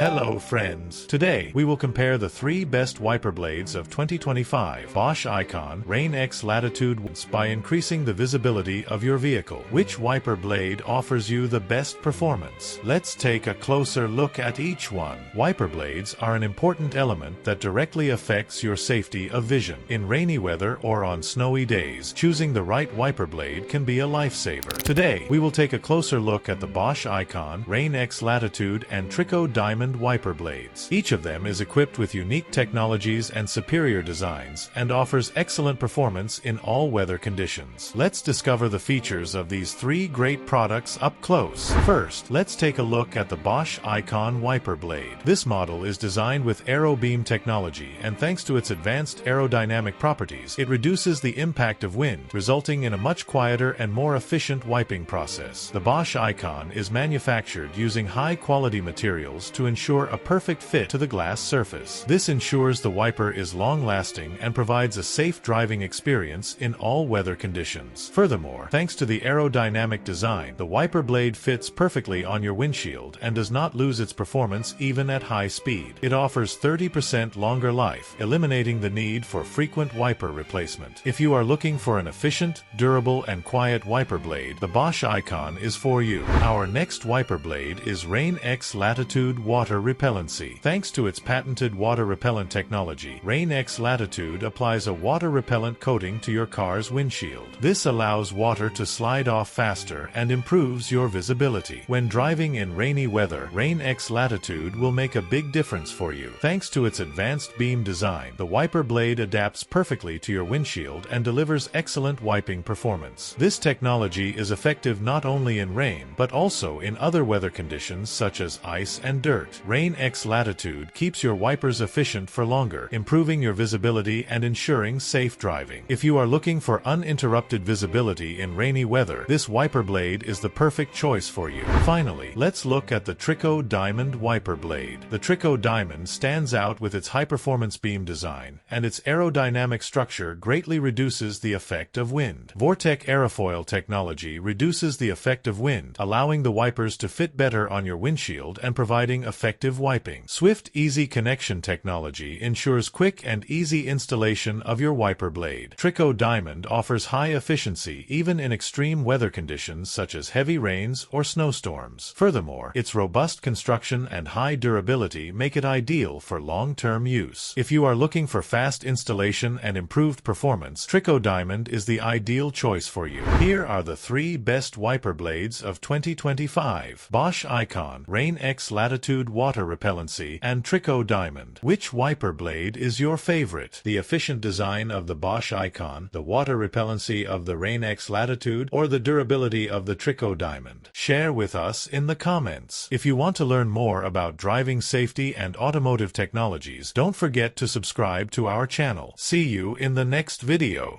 Hello friends! Today, we will compare the 3 best wiper blades of 2025 Bosch Icon Rain X Latitude by increasing the visibility of your vehicle. Which wiper blade offers you the best performance? Let's take a closer look at each one. Wiper blades are an important element that directly affects your safety of vision. In rainy weather or on snowy days, choosing the right wiper blade can be a lifesaver. Today, we will take a closer look at the Bosch Icon Rain X Latitude and Trico Diamond wiper blades. Each of them is equipped with unique technologies and superior designs and offers excellent performance in all weather conditions. Let's discover the features of these 3 great products up close. First, let's take a look at the Bosch Icon wiper blade. This model is designed with aero beam technology, and thanks to its advanced aerodynamic properties, it reduces the impact of wind, resulting in a much quieter and more efficient wiping process. The Bosch Icon is manufactured using high-quality materials to ensure a perfect fit to the glass surface. This ensures the wiper is long-lasting and provides a safe driving experience in all weather conditions. Furthermore, thanks to the aerodynamic design, the wiper blade fits perfectly on your windshield and does not lose its performance even at high speed. It offers 30% longer life, eliminating the need for frequent wiper replacement. If you are looking for an efficient, durable, and quiet wiper blade, the Bosch Icon is for you. Our next wiper blade is Rain X Latitude Water-Repellency. Thanks to its patented water-repellent technology, Rain X Latitude applies a water-repellent coating to your car's windshield. This allows water to slide off faster and improves your visibility. When driving in rainy weather, Rain X Latitude will make a big difference for you. Thanks to its advanced beam design, the wiper blade adapts perfectly to your windshield and delivers excellent wiping performance. This technology is effective not only in rain, but also in other weather conditions such as ice and dirt. Rain X Latitude keeps your wipers efficient for longer, improving your visibility and ensuring safe driving. If you are looking for uninterrupted visibility in rainy weather, this wiper blade is the perfect choice for you. Finally, let's look at the Trico Diamond wiper blade. The Trico Diamond stands out with its high-performance beam design, and its aerodynamic structure greatly reduces the effect of wind. Vortec aerofoil technology reduces the effect of wind, allowing the wipers to fit better on your windshield and providing effective wiping. Swift Easy Connection technology ensures quick and easy installation of your wiper blade. Trico Diamond offers high efficiency even in extreme weather conditions such as heavy rains or snowstorms. Furthermore, its robust construction and high durability make it ideal for long-term use. If you are looking for fast installation and improved performance, Trico Diamond is the ideal choice for you. Here are the 3 best wiper blades of 2025: Bosch Icon Rain X Latitude Water-Repellency and Trico Diamond. Which wiper blade is your favorite? The efficient design of the Bosch Icon, the water-repellency of the Rain X Latitude, or the durability of the Trico Diamond? Share with us in the comments. If you want to learn more about driving safety and automotive technologies, don't forget to subscribe to our channel. See you in the next video.